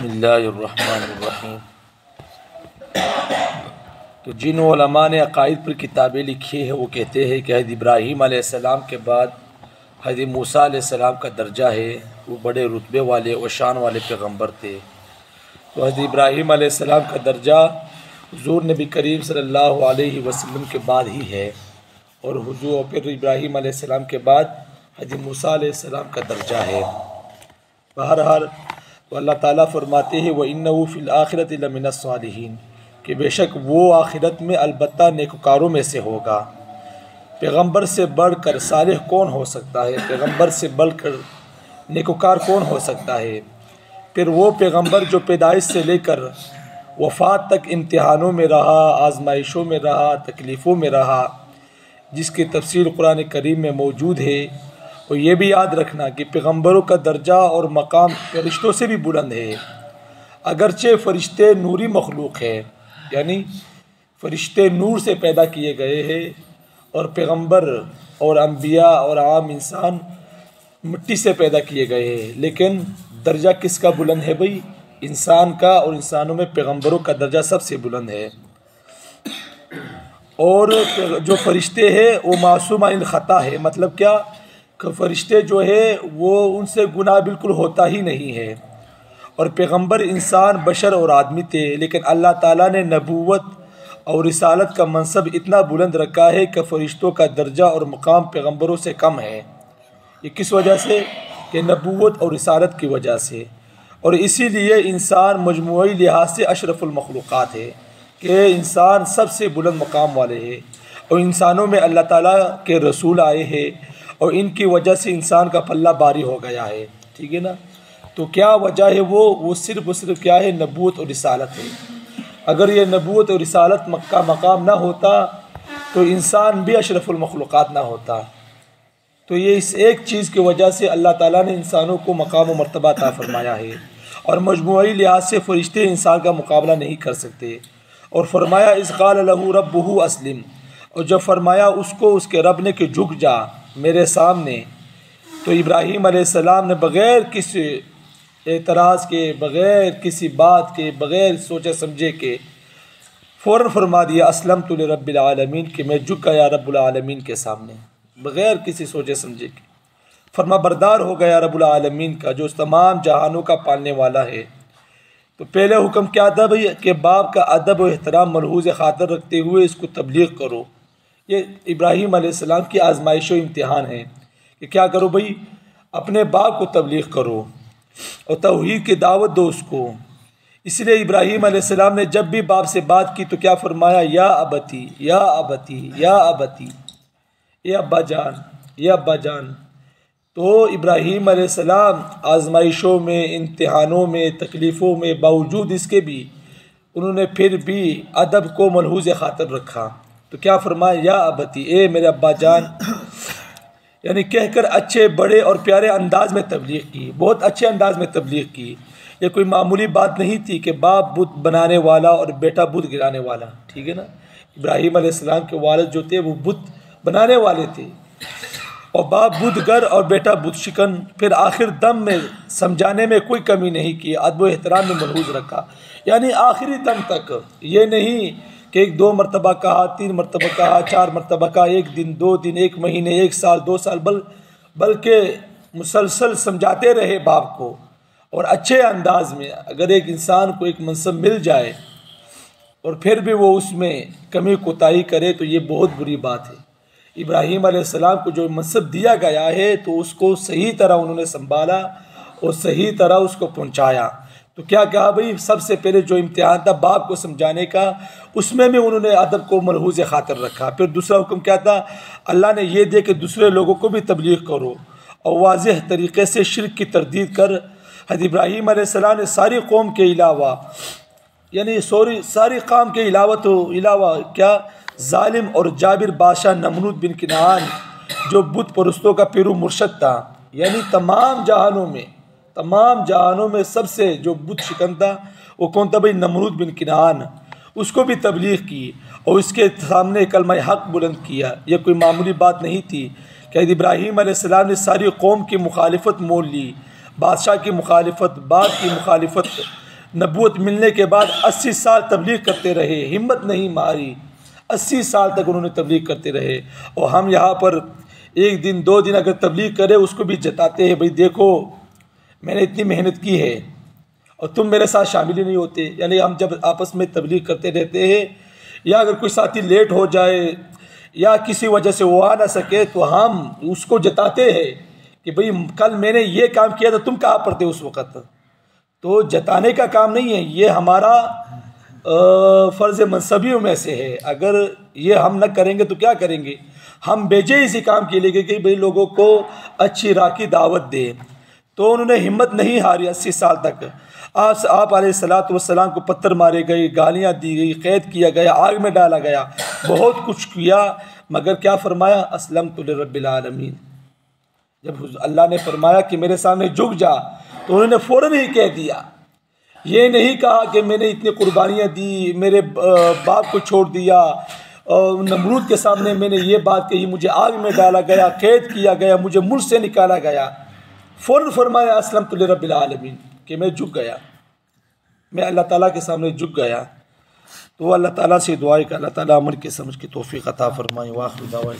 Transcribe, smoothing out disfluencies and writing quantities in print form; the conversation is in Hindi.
बिस्मिल्लाहिर्रहमानिर्रहीम। तो जिन उलमा ने अक़ाइद पर किताबें लिखी है वो कहते हैं कि हज़रत इब्राहीम अलैहिस्सलाम के बाद हज़रत मूसा अलैहिस्सलाम का दर्जा है, वो बड़े रुतबे वाले और शान वाले पैगम्बर थे। तो हज़रत इब्राहीम अलैहिस्सलाम का दर्जा हुज़ूर नबी करीम सल्लल्लाहु अलैहि वसल्लम के बाद ही है, और हुज़ूर फिर इब्राहीम अलैहिस्सलाम के बाद हज़रत मूसा अलैहिस्सलाम का दर्जा है। बहरहाल तो अल्लाह ताला फरमाते हैं व इन्नहु फ़िल आखिरति लमिनस सालिहीन, कि बेशक वो आखिरत में अलबत्ता नेककारों में से होगा। पैगंबर से बढ़कर सालिह कौन हो सकता है? पैगंबर से बढ़कर नेककार कौन हो सकता है? फिर वो पैगंबर जो पैदाइश से लेकर वफ़ात तक इम्तिहानों में रहा, आजमाइशों में रहा, तकलीफ़ों में रहा, जिसकी तफसीर कुरान करीम में मौजूद है। और ये भी याद रखना कि पैगंबरों का दर्जा और मकाम फरिश्तों से भी बुलंद है। अगरचे फ़रिश्ते नूरी मखलूक है, यानी फ़रिश्ते नूर से पैदा किए गए हैं, और पैगंबर और अम्बिया और आम इंसान मिट्टी से पैदा किए गए हैं। लेकिन दर्जा किसका बुलंद है भाई? इंसान का, और इंसानों में पैगंबरों का दर्जा सबसे बुलंद है। और जो फ़रिश्ते हैं वो मासूम अनिल ख़ता है। मतलब क्या कि फ़रिश्ते जो है वो उनसे गुनाह बिल्कुल होता ही नहीं है। और पैगंबर इंसान बशर और आदमी थे, लेकिन अल्लाह ताला ने नबूवत और रिसालत का मनसब इतना बुलंद रखा है कि फ़रिश्तों का दर्जा और मकाम पैगंबरों से कम है। ये किस वजह से? कि नबूवत और रिसालत की वजह से। और इसीलिए इंसान मजमूई लिहाज से अशरफुल मखलूक़ात है, कि इंसान सबसे बुलंद मकाम वाले हैं। और इंसानों में अल्लाह ताला के रसूल आए हैं, और इनकी वजह से इंसान का पल्ला भारी हो गया है। ठीक है ना? तो क्या वजह है? वो सिर्फ क्या है? नबूवत और रिसालत है। अगर ये नबूवत और रिसालत का मकाम ना होता तो इंसान भी अशरफुल मखलूक़ात ना होता। तो ये इस एक चीज़ की वजह से अल्लाह ताला ने इंसानों को मकाम व मर्तबा अता फरमाया है, और मजमूई लिहाज से फ़रिश्ते इंसान का मुकाबला नहीं कर सकते। और फरमाया इज़ क़ाल लहू रब्बुहु अस्लिम, और जब फरमाया उसको उसके रब ने कि झुक जा मेरे सामने, तो इब्राहीम अलैहिस्सलाम ने बग़ैर किसी एतराज़ के, बग़ैर किसी बात के, बग़ैर सोचे समझे के फ़ौरन फरमा दिया अस्लमतु लिरब्बिल आलमीन, कि मैं झुक गया रब्बुल आलमीन के सामने, बग़ैर किसी सोचे समझे के फरमा बरदार हो गया रब्बुल आलमीन का, जो तमाम जहानों का पालने वाला है। तो पहले हुक्म क्या था भाई? कि बाप का अदब और एहतराम मलहूज़ ख़ातर रखते हुए इसको तबलीग़ करो। ये इब्राहीम अलैहिस्सलाम की आजमाइश व इम्तिहान है कि क्या करो भाई? अपने बाप को तबलीग़ करो और तौहीद की दावत दो उसको। इसलिए इब्राहीम अलैहिस्सलाम ने जब भी बाप से बात की तो क्या फरमाया? या अबती, या अबती, या अबती, ये अब्बा जान, ये अब्बा जान। तो इब्राहीम अलैहिस्सलाम आजमाइशों में, इम्तिहानों में, तकलीफ़ों में बावजूद इसके भी उन्होंने फिर भी अदब को मलहूज़ ख़ातर रखा। तो क्या फरमाया? या अबती, ए मेरे अब्बा जान, यानी कहकर अच्छे बड़े और प्यारे अंदाज में तबलीग़ की, बहुत अच्छे अंदाज में तबलीग़ की। ये कोई मामूली बात नहीं थी कि बाप बुत बनाने वाला और बेटा बुत गिराने वाला। ठीक है ना? इब्राहीम अलैहिस्सलाम के वालिद जो थे वो बुत बनाने वाले थे, और बाप बुतगर और बेटा बुत शिकन। फिर आखिर दम में समझाने में कोई कमी नहीं की, अदब व एहतराम में मलहूज़ रखा, यानी आखिरी दम तक। ये नहीं कि एक दो मरतबा कहा, तीन मरतबा कहा, चार मरतबा कहा, एक दिन, दो दिन, एक महीने, एक साल, 2 साल, बल्कि मुसलसल समझाते रहे बाप को, और अच्छे अंदाज में। अगर एक इंसान को एक मनसब मिल जाए और फिर भी वो उसमें कमी कोताही करे तो ये बहुत बुरी बात है। इब्राहीम अलैहिस्सलाम को जो मनसब दिया गया है तो उसको सही तरह उन्होंने संभाला और सही तरह उसको पहुंचाया। तो क्या कहा भाई? सबसे पहले जो इम्तिहान था बाप को समझाने का, उसमें भी उन्होंने अदब को मलहूज़ ख़ातर रखा। फिर दूसरा हुक्म क्या था? अल्लाह ने यह दिया कि दूसरे लोगों को भी तबलीग़ करो और वाज़ेह तरीक़े से शिर्क की तरदीद कर। हज़रत इब्राहीम अलैहिस्सलाम ने सारी कौम के अलावा, यानी सारी कौम के अलावा क्या, जालिम और जाबिर बादशाह नमरूद बिन किनान जो बुत परस्तों का पीरू मुर्शद था, यानी तमाम जहानों में सबसे जो बुत शिकन था वो कौन था भाई? नमरूद बिन किनान। उसको भी तबलीग़ की और उसके सामने कलमा हक़ बुलंद किया। यह कोई मामूली बात नहीं थी कि इब्राहीम अलैहिस्सलाम ने सारी कौम की मुखालिफत मोल ली, बादशाह की मुखालिफत, बाप की मुखालिफत, नबूवत मिलने के बाद 80 साल तबलीग करते रहे, हिम्मत नहीं मारी, 80 साल तक उन्होंने तबलीग करते रहे। और हम यहाँ पर एक दिन 2 दिन अगर तबलीग करें उसको भी जताते हैं, भाई देखो मैंने इतनी मेहनत की है और तुम मेरे साथ शामिल ही नहीं होते। यानी हम जब आपस में तबलीग करते रहते हैं, या अगर कोई साथी लेट हो जाए या किसी वजह से वो आ ना सके, तो हम उसको जताते हैं कि भाई कल मैंने ये काम किया था, तुम कहाँ पर थे उस वक़्त। तो जताने का काम नहीं है, ये हमारा फ़र्ज़ मनसबियों में से है। अगर ये हम न करेंगे तो क्या करेंगे, हम बेजे इसी काम के लिए कि भाई लोगों को अच्छी राह की दावत दे। तो उन्होंने हिम्मत नहीं हारी 80 साल तक। आप अलैहिस्सलातु वस्सलाम को पत्थर मारे गए, गालियाँ दी गई, क़ैद किया गया, आग में डाला गया, बहुत कुछ किया, मगर क्या फरमाया, अस्लमतु लिरब्बिल आलमीन। जब अल्लाह ने फरमाया कि मेरे सामने झुक जा, तो उन्होंने फ़ौरन ही कह दिया। ये नहीं कहा कि मैंने इतनी कुर्बानियाँ दी, मेरे बाप को छोड़ दिया, और नमरूद के सामने मैंने ये बात कही, मुझे आग में डाला गया, कैद किया गया, मुझे मुल्क से निकाला गया। फ़ौरन फरमाया अस्लमतु लिरब्बिल आलमीन, कि मैं झुक गया, मैं अल्लाह ताला के सामने झुक गया। तो अल्लाह ताला से दुआ है कि अल्लाह ताला अमल के समझ की तौफीक अता फरमाए। वाखिर दावा